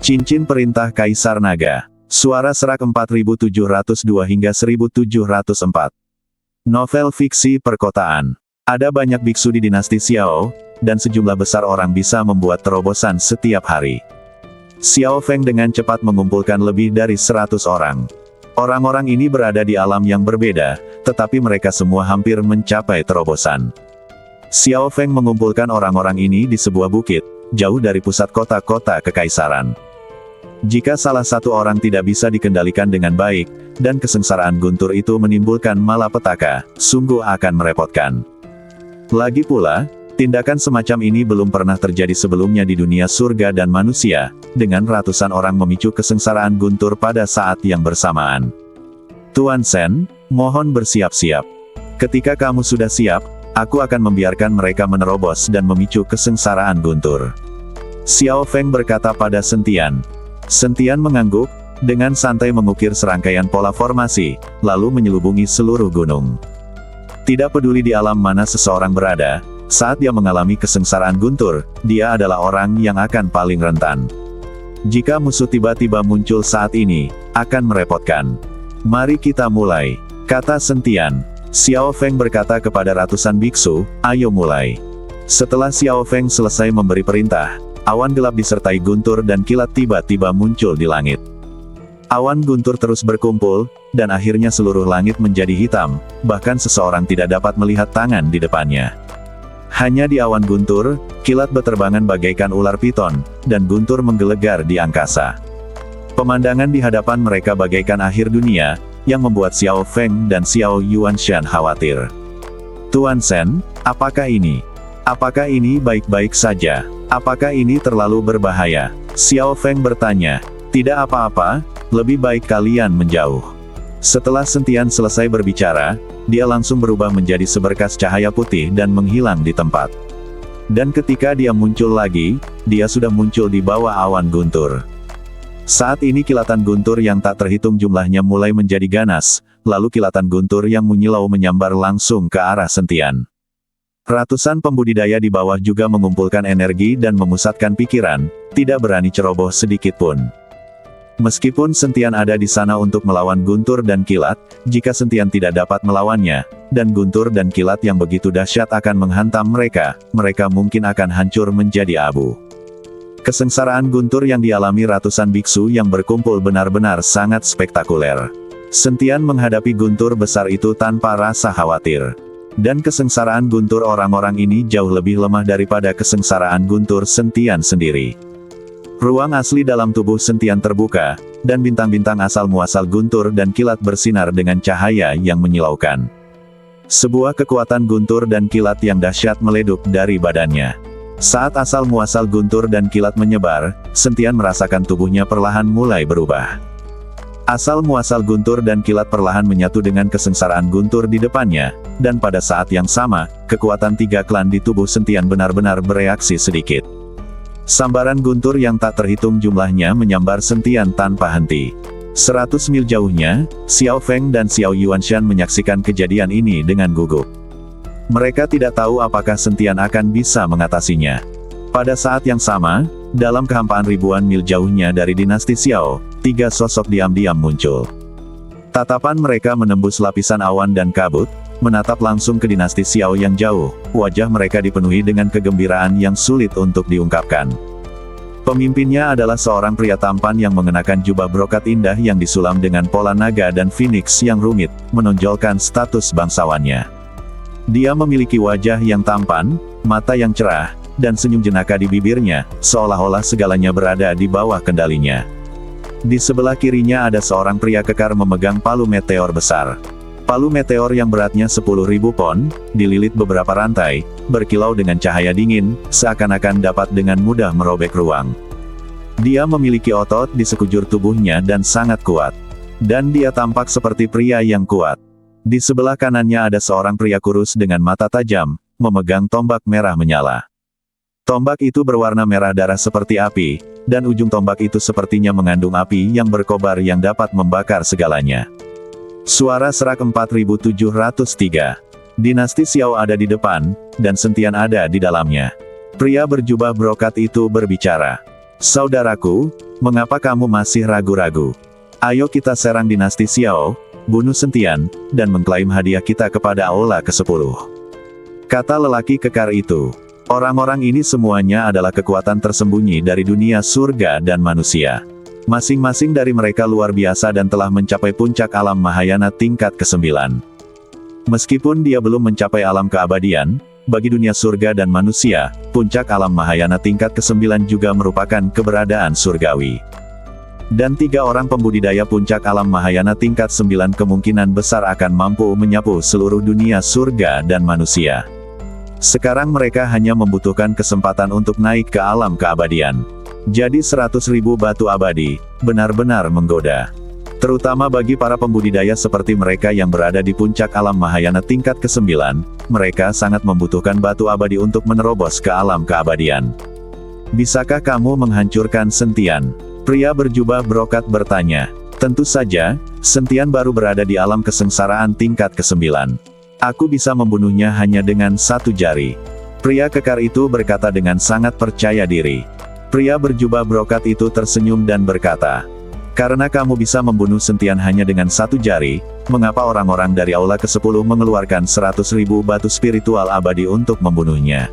Cincin Perintah Kaisar Naga. Suara Serak 4702 hingga 1704. Novel fiksi perkotaan. Ada banyak biksu di dinasti Xiao, dan sejumlah besar orang bisa membuat terobosan setiap hari. Xiao Feng dengan cepat mengumpulkan lebih dari 100 orang. Orang-orang ini berada di alam yang berbeda, tetapi mereka semua hampir mencapai terobosan. Xiao Feng mengumpulkan orang-orang ini di sebuah bukit, jauh dari pusat kota-kota kekaisaran. Jika salah satu orang tidak bisa dikendalikan dengan baik, dan kesengsaraan guntur itu menimbulkan malapetaka, sungguh akan merepotkan. Lagi pula, tindakan semacam ini belum pernah terjadi sebelumnya di dunia surga dan manusia, dengan ratusan orang memicu kesengsaraan guntur pada saat yang bersamaan. Tuan Sen, mohon bersiap-siap. Ketika kamu sudah siap, aku akan membiarkan mereka menerobos dan memicu kesengsaraan guntur. Xiao Feng berkata pada Sentian. Sentian mengangguk, dengan santai mengukir serangkaian pola formasi, lalu menyelubungi seluruh gunung. Tidak peduli di alam mana seseorang berada, saat dia mengalami kesengsaraan guntur, dia adalah orang yang akan paling rentan. Jika musuh tiba-tiba muncul saat ini, akan merepotkan. Mari kita mulai, kata Sentian. Xiao Feng berkata kepada ratusan biksu, ayo mulai. Setelah Xiao Feng selesai memberi perintah, awan gelap disertai guntur dan kilat tiba-tiba muncul di langit. Awan guntur terus berkumpul, dan akhirnya seluruh langit menjadi hitam, bahkan seseorang tidak dapat melihat tangan di depannya. Hanya di awan guntur, kilat beterbangan bagaikan ular piton, dan guntur menggelegar di angkasa. Pemandangan di hadapan mereka bagaikan akhir dunia, yang membuat Xiao Feng dan Xiao Yuanshan khawatir. Tuan Sen, apakah ini? Apakah ini baik-baik saja? Apakah ini terlalu berbahaya? Xiao Feng bertanya. Tidak apa-apa, lebih baik kalian menjauh. Setelah Sentian selesai berbicara, dia langsung berubah menjadi seberkas cahaya putih dan menghilang di tempat. Dan ketika dia muncul lagi, dia sudah muncul di bawah awan guntur. Saat ini kilatan guntur yang tak terhitung jumlahnya mulai menjadi ganas, lalu kilatan guntur yang menyilau menyambar langsung ke arah Sentian. Ratusan pembudidaya di bawah juga mengumpulkan energi dan memusatkan pikiran, tidak berani ceroboh sedikit pun. Meskipun Sentian ada di sana untuk melawan guntur dan kilat, jika Sentian tidak dapat melawannya, dan guntur dan kilat yang begitu dahsyat akan menghantam mereka, mereka mungkin akan hancur menjadi abu. Kesengsaraan guntur yang dialami ratusan biksu yang berkumpul benar-benar sangat spektakuler. Sentian menghadapi guntur besar itu tanpa rasa khawatir. Dan kesengsaraan guntur orang-orang ini jauh lebih lemah daripada kesengsaraan guntur Sentian sendiri. Ruang asli dalam tubuh Sentian terbuka, dan bintang-bintang asal-muasal guntur dan kilat bersinar dengan cahaya yang menyilaukan. Sebuah kekuatan guntur dan kilat yang dahsyat meleduk dari badannya. Saat asal-muasal guntur dan kilat menyebar, Sentian merasakan tubuhnya perlahan mulai berubah. Asal-muasal guntur dan kilat perlahan menyatu dengan kesengsaraan guntur di depannya, dan pada saat yang sama, kekuatan tiga klan di tubuh Sentian benar-benar bereaksi sedikit. Sambaran guntur yang tak terhitung jumlahnya menyambar Sentian tanpa henti. 100 mil jauhnya, Xiao Feng dan Xiao Yuanshan menyaksikan kejadian ini dengan gugup. Mereka tidak tahu apakah Sentian akan bisa mengatasinya. Pada saat yang sama, dalam kehampaan ribuan mil jauhnya dari dinasti Xiao, tiga sosok diam-diam muncul. Tatapan mereka menembus lapisan awan dan kabut, menatap langsung ke dinasti Xiao yang jauh, wajah mereka dipenuhi dengan kegembiraan yang sulit untuk diungkapkan. Pemimpinnya adalah seorang pria tampan yang mengenakan jubah brokat indah yang disulam dengan pola naga dan phoenix yang rumit, menonjolkan status bangsawannya. Dia memiliki wajah yang tampan, mata yang cerah, dan senyum jenaka di bibirnya, seolah-olah segalanya berada di bawah kendalinya. Di sebelah kirinya ada seorang pria kekar memegang palu meteor besar. Palu meteor yang beratnya 10.000 pon, dililit beberapa rantai, berkilau dengan cahaya dingin, seakan-akan dapat dengan mudah merobek ruang. Dia memiliki otot di sekujur tubuhnya dan sangat kuat. Dan dia tampak seperti pria yang kuat. Di sebelah kanannya ada seorang pria kurus dengan mata tajam, memegang tombak merah menyala. Tombak itu berwarna merah darah seperti api, dan ujung tombak itu sepertinya mengandung api yang berkobar yang dapat membakar segalanya. Suara Serak 4703. Dinasti Xiao ada di depan, dan Sentian ada di dalamnya. Pria berjubah brokat itu berbicara. Saudaraku, mengapa kamu masih ragu-ragu? Ayo kita serang dinasti Xiao, bunuh Sentian, dan mengklaim hadiah kita kepada Aula ke-10. Kata lelaki kekar itu. Orang-orang ini semuanya adalah kekuatan tersembunyi dari dunia surga dan manusia. Masing-masing dari mereka luar biasa dan telah mencapai puncak alam Mahayana tingkat ke-9. Meskipun dia belum mencapai alam keabadian, bagi dunia surga dan manusia, puncak alam Mahayana tingkat ke-9 juga merupakan keberadaan surgawi. Dan 3 orang pembudidaya puncak alam Mahayana tingkat 9 kemungkinan besar akan mampu menyapu seluruh dunia surga dan manusia. Sekarang mereka hanya membutuhkan kesempatan untuk naik ke alam keabadian. Jadi 100.000 batu abadi, benar-benar menggoda. Terutama bagi para pembudidaya seperti mereka yang berada di puncak alam Mahayana tingkat ke-9, mereka sangat membutuhkan batu abadi untuk menerobos ke alam keabadian. Bisakah kamu menghancurkan Sentian? Pria berjubah brokat bertanya. Tentu saja, Sentian baru berada di alam kesengsaraan tingkat ke-9. Aku bisa membunuhnya hanya dengan 1 jari. Pria kekar itu berkata dengan sangat percaya diri. Pria berjubah brokat itu tersenyum dan berkata, karena kamu bisa membunuh Sentian hanya dengan 1 jari, mengapa orang-orang dari Aula ke-10 mengeluarkan 100.000 batu spiritual abadi untuk membunuhnya?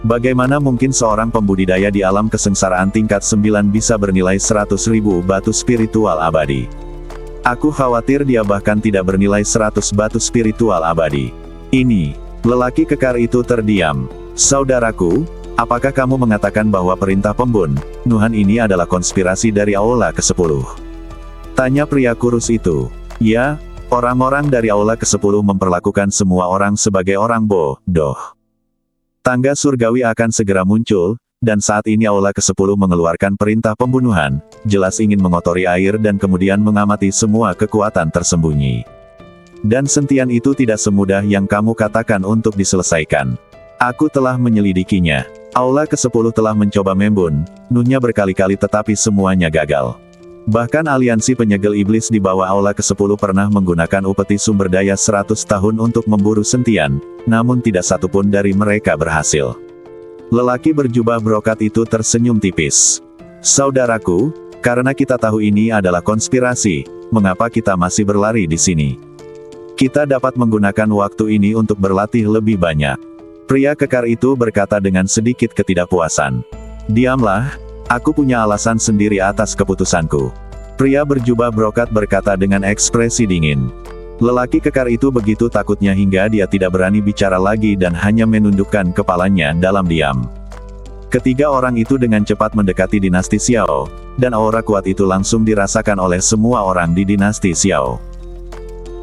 Bagaimana mungkin seorang pembudidaya di alam kesengsaraan tingkat 9 bisa bernilai 100.000 batu spiritual abadi? Aku khawatir dia bahkan tidak bernilai 100 batu spiritual abadi. Ini, lelaki kekar itu terdiam. Saudaraku, apakah kamu mengatakan bahwa perintah pembunuhan ini adalah konspirasi dari Aula ke-10? Tanya pria kurus itu. Ya, orang-orang dari Aula ke-10 memperlakukan semua orang sebagai orang bodoh. Tangga surgawi akan segera muncul, dan saat ini Aula ke-10 mengeluarkan perintah pembunuhan, jelas ingin mengotori air dan kemudian mengamati semua kekuatan tersembunyi. Dan Sentian itu tidak semudah yang kamu katakan untuk diselesaikan. Aku telah menyelidikinya. Aula ke-10 telah mencoba membunuhnya berkali-kali tetapi semuanya gagal. Bahkan aliansi penyegel iblis di bawah Aula ke-10 pernah menggunakan upeti sumber daya 100 tahun untuk memburu Sentian, namun tidak satupun dari mereka berhasil. Lelaki berjubah brokat itu tersenyum tipis. Saudaraku, karena kita tahu ini adalah konspirasi, mengapa kita masih berlari di sini? Kita dapat menggunakan waktu ini untuk berlatih lebih banyak. Pria kekar itu berkata dengan sedikit ketidakpuasan. Diamlah, aku punya alasan sendiri atas keputusanku. Pria berjubah brokat berkata dengan ekspresi dingin. Lelaki kekar itu begitu takutnya hingga dia tidak berani bicara lagi dan hanya menundukkan kepalanya dalam diam. Ketiga orang itu dengan cepat mendekati dinasti Xiao, dan aura kuat itu langsung dirasakan oleh semua orang di dinasti Xiao.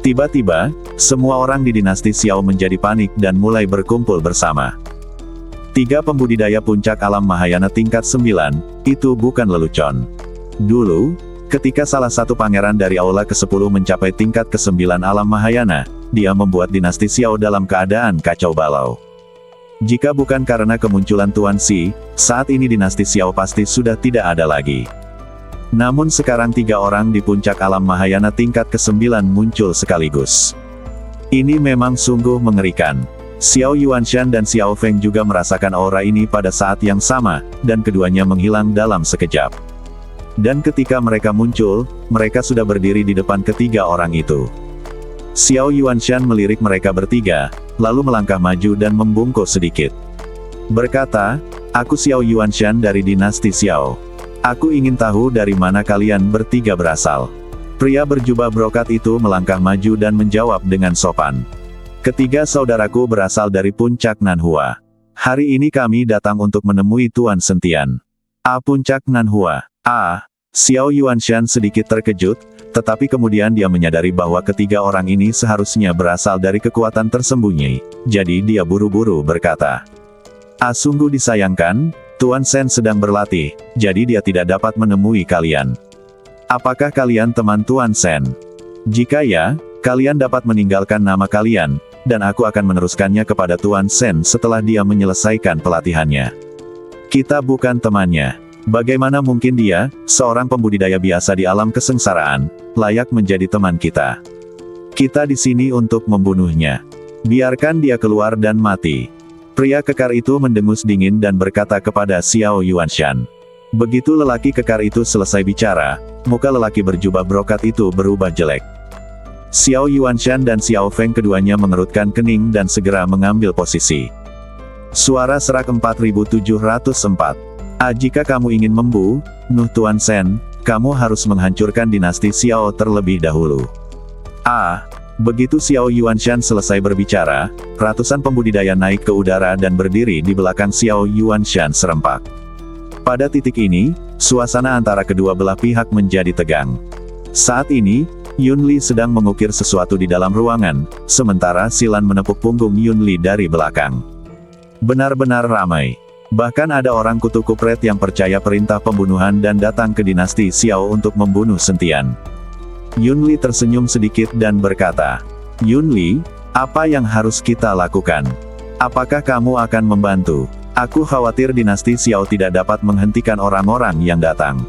Tiba-tiba, semua orang di dinasti Xiao menjadi panik dan mulai berkumpul bersama. 3 pembudidaya puncak alam Mahayana tingkat 9, itu bukan lelucon. Dulu, ketika salah satu pangeran dari Aula ke-10 mencapai tingkat ke-9 alam Mahayana, dia membuat dinasti Xiao dalam keadaan kacau balau. Jika bukan karena kemunculan Tuan Xi, saat ini dinasti Xiao pasti sudah tidak ada lagi. Namun sekarang 3 orang di puncak alam Mahayana tingkat ke-9 muncul sekaligus. Ini memang sungguh mengerikan. Xiao Yuanshan dan Xiao Feng juga merasakan aura ini pada saat yang sama, dan keduanya menghilang dalam sekejap. Dan ketika mereka muncul, mereka sudah berdiri di depan ketiga orang itu. Xiao Yuanshan melirik mereka bertiga, lalu melangkah maju dan membungkuk sedikit. Berkata, aku Xiao Yuanshan dari dinasti Xiao. Aku ingin tahu dari mana kalian bertiga berasal. Pria berjubah brokat itu melangkah maju dan menjawab dengan sopan. Ketiga saudaraku berasal dari puncak Nanhua. Hari ini kami datang untuk menemui Tuan Sentian. Puncak Nanhua. Xiao Yuanshan sedikit terkejut, tetapi kemudian dia menyadari bahwa ketiga orang ini seharusnya berasal dari kekuatan tersembunyi, jadi dia buru-buru berkata. Sungguh disayangkan, Tuan Sen sedang berlatih, jadi dia tidak dapat menemui kalian. Apakah kalian teman Tuan Sen? Jika ya, kalian dapat meninggalkan nama kalian, dan aku akan meneruskannya kepada Tuan Sen setelah dia menyelesaikan pelatihannya. Kita bukan temannya. Bagaimana mungkin dia, seorang pembudidaya biasa di alam kesengsaraan, layak menjadi teman kita? Kita di sini untuk membunuhnya. Biarkan dia keluar dan mati. Pria kekar itu mendengus dingin dan berkata kepada Xiao Yuanshan. Begitu lelaki kekar itu selesai bicara, muka lelaki berjubah brokat itu berubah jelek. Xiao Yuanshan dan Xiao Feng keduanya mengerutkan kening dan segera mengambil posisi. Suara serak 4704. Jika kamu ingin membunuh Tuan Sen, kamu harus menghancurkan dinasti Xiao terlebih dahulu. Begitu Xiao Yuanshan selesai berbicara, ratusan pembudidaya naik ke udara dan berdiri di belakang Xiao Yuanshan serempak. Pada titik ini, suasana antara kedua belah pihak menjadi tegang. Saat ini, Yunli sedang mengukir sesuatu di dalam ruangan, sementara Silan menepuk punggung Yunli dari belakang. Benar-benar ramai. Bahkan ada orang kutu kupret yang percaya perintah pembunuhan dan datang ke dinasti Xiao untuk membunuh Sentian. Yunli tersenyum sedikit dan berkata, "Yunli, apa yang harus kita lakukan? Apakah kamu akan membantu? Aku khawatir dinasti Xiao tidak dapat menghentikan orang-orang yang datang."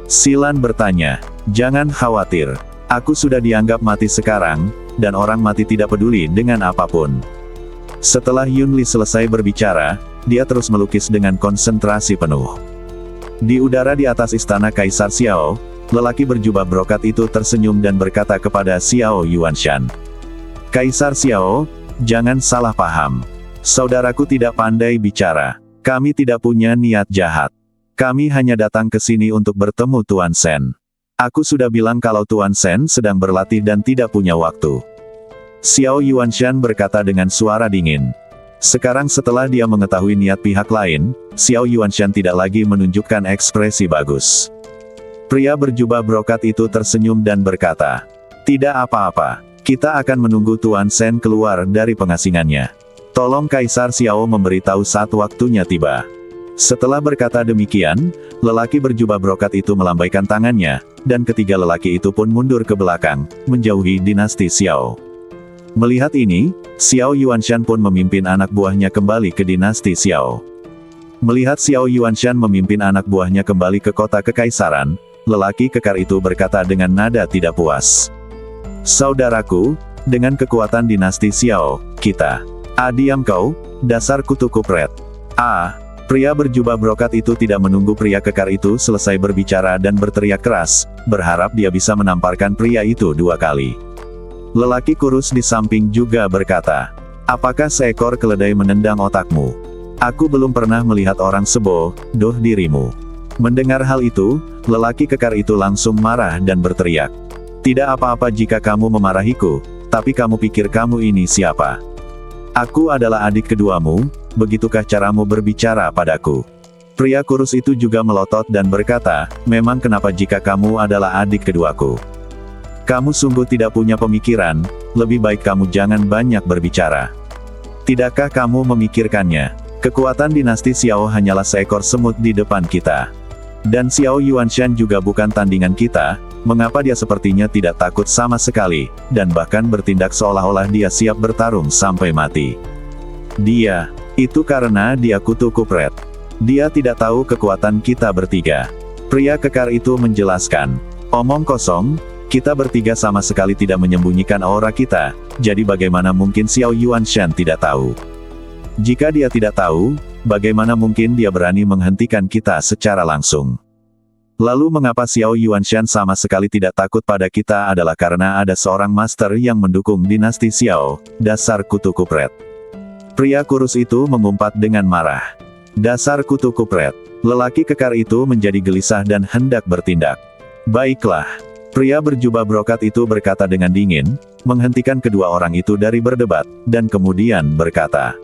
Silan bertanya, "Jangan khawatir. Aku sudah dianggap mati sekarang, dan orang mati tidak peduli dengan apapun." Setelah Yunli selesai berbicara, dia terus melukis dengan konsentrasi penuh. Di udara di atas istana Kaisar Xiao, lelaki berjubah brokat itu tersenyum dan berkata kepada Xiao Yuanshan, "Kaisar Xiao, jangan salah paham. Saudaraku tidak pandai bicara. Kami tidak punya niat jahat. Kami hanya datang ke sini untuk bertemu Tuan Sen. Aku sudah bilang kalau Tuan Sen sedang berlatih dan tidak punya waktu." Xiao Yuanshan berkata dengan suara dingin. Sekarang setelah dia mengetahui niat pihak lain, Xiao Yuanshan tidak lagi menunjukkan ekspresi bagus. Pria berjubah brokat itu tersenyum dan berkata, "Tidak apa-apa. Kita akan menunggu Tuan Sen keluar dari pengasingannya. Tolong Kaisar Xiao memberitahu saat waktunya tiba." Setelah berkata demikian, lelaki berjubah brokat itu melambaikan tangannya, dan ketiga lelaki itu pun mundur ke belakang, menjauhi dinasti Xiao. Melihat ini, Xiao Yuanshan pun memimpin anak buahnya kembali ke dinasti Xiao. Melihat Xiao Yuanshan memimpin anak buahnya kembali ke kota kekaisaran, lelaki kekar itu berkata dengan nada tidak puas, "Saudaraku, dengan kekuatan dinasti Xiao, kita..." Diam kau, dasar kutu kupret." Pria berjubah brokat itu tidak menunggu pria kekar itu selesai berbicara dan berteriak keras, berharap dia bisa menamparkan pria itu 2 kali. Lelaki kurus di samping juga berkata, "Apakah seekor keledai menendang otakmu? Aku belum pernah melihat orang sebodoh dirimu." Mendengar hal itu, lelaki kekar itu langsung marah dan berteriak, "Tidak apa-apa jika kamu memarahiku, tapi kamu pikir kamu ini siapa? Aku adalah adik keduamu, begitukah caramu berbicara padaku?" Pria kurus itu juga melotot dan berkata, "Memang kenapa jika kamu adalah adik keduaku? Kamu sungguh tidak punya pemikiran, lebih baik kamu jangan banyak berbicara. Tidakkah kamu memikirkannya? Kekuatan dinasti Xiao hanyalah seekor semut di depan kita. Dan Xiao Yuanshan juga bukan tandingan kita, mengapa dia sepertinya tidak takut sama sekali, dan bahkan bertindak seolah-olah dia siap bertarung sampai mati. Itu karena dia kutu kupret. Dia tidak tahu kekuatan kita bertiga." Pria kekar itu menjelaskan, "Omong kosong, kita bertiga sama sekali tidak menyembunyikan aura kita, jadi bagaimana mungkin Xiao Yuanshan tidak tahu? Jika dia tidak tahu, bagaimana mungkin dia berani menghentikan kita secara langsung? Lalu mengapa Xiao Yuanshan sama sekali tidak takut pada kita adalah karena ada seorang master yang mendukung dinasti Xiao, dasar kutu kupret." Pria kurus itu mengumpat dengan marah. "Dasar kutu kupret." Lelaki kekar itu menjadi gelisah dan hendak bertindak. "Baiklah." Pria berjubah brokat itu berkata dengan dingin, menghentikan kedua orang itu dari berdebat, dan kemudian berkata,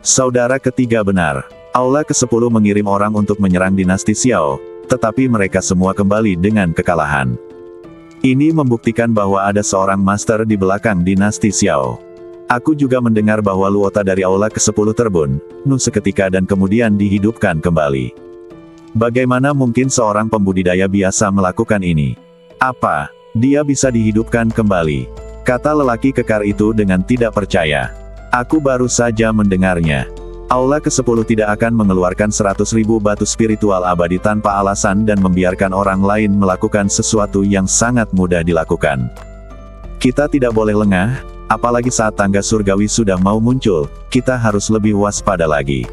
"Saudara ketiga benar. Aula ke-10 mengirim orang untuk menyerang dinasti Xiao, tetapi mereka semua kembali dengan kekalahan. Ini membuktikan bahwa ada seorang master di belakang dinasti Xiao. Aku juga mendengar bahwa Luota dari Aula ke-10 terbunuh seketika dan kemudian dihidupkan kembali. Bagaimana mungkin seorang pembudidaya biasa melakukan ini? Apa dia bisa dihidupkan kembali?" kata lelaki kekar itu dengan tidak percaya. "Aku baru saja mendengarnya. Aula ke-10 tidak akan mengeluarkan 100.000 batu spiritual abadi tanpa alasan dan membiarkan orang lain melakukan sesuatu yang sangat mudah dilakukan. Kita tidak boleh lengah, apalagi saat tangga surgawi sudah mau muncul, kita harus lebih waspada lagi,"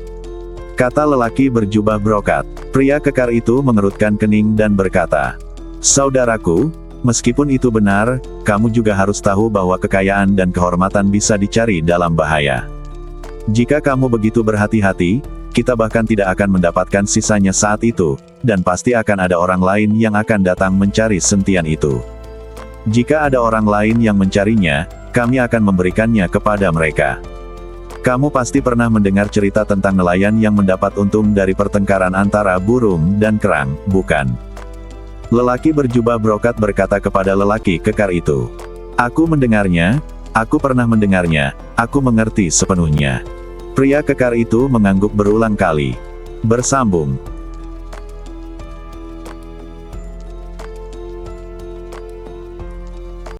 kata lelaki berjubah brokat. Pria kekar itu mengerutkan kening dan berkata, "Saudaraku, meskipun itu benar, kamu juga harus tahu bahwa kekayaan dan kehormatan bisa dicari dalam bahaya. Jika kamu begitu berhati-hati, kita bahkan tidak akan mendapatkan sisanya saat itu, dan pasti akan ada orang lain yang akan datang mencari sentian itu. Jika ada orang lain yang mencarinya, kami akan memberikannya kepada mereka." Kamu pasti pernah mendengar cerita tentang nelayan yang mendapat untung dari pertengkaran antara burung dan kerang, bukan? Lelaki berjubah brokat berkata kepada lelaki kekar itu, "Aku mendengarnya, aku pernah mendengarnya, aku mengerti sepenuhnya." Pria kekar itu mengangguk berulang kali. Bersambung.